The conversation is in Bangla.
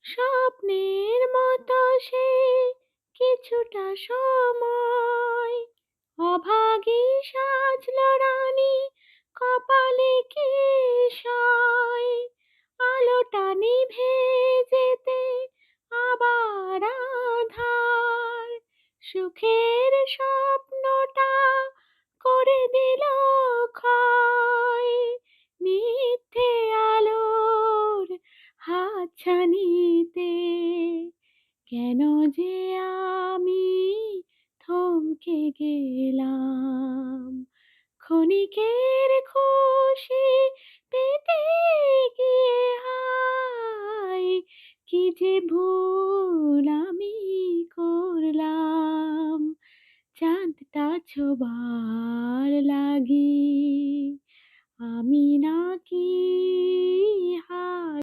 স্বপ্নের মতো সে কিছুটা সময় অভাগী সাজলো রানী, কপালে কি সয়। আলোটা নিভে যেতে আবার আঁধার, সুখের স্বপ্নটা করে দিল ক্ষয়। মিথ্যে আলোর হাতছানিতে কেন যে আমি থমকে গেলাম। ক্ষণিকের খুশি পেতে গিয়ে হায় কি যে ভুল আমি করলাম। চাঁদটা ছোঁবার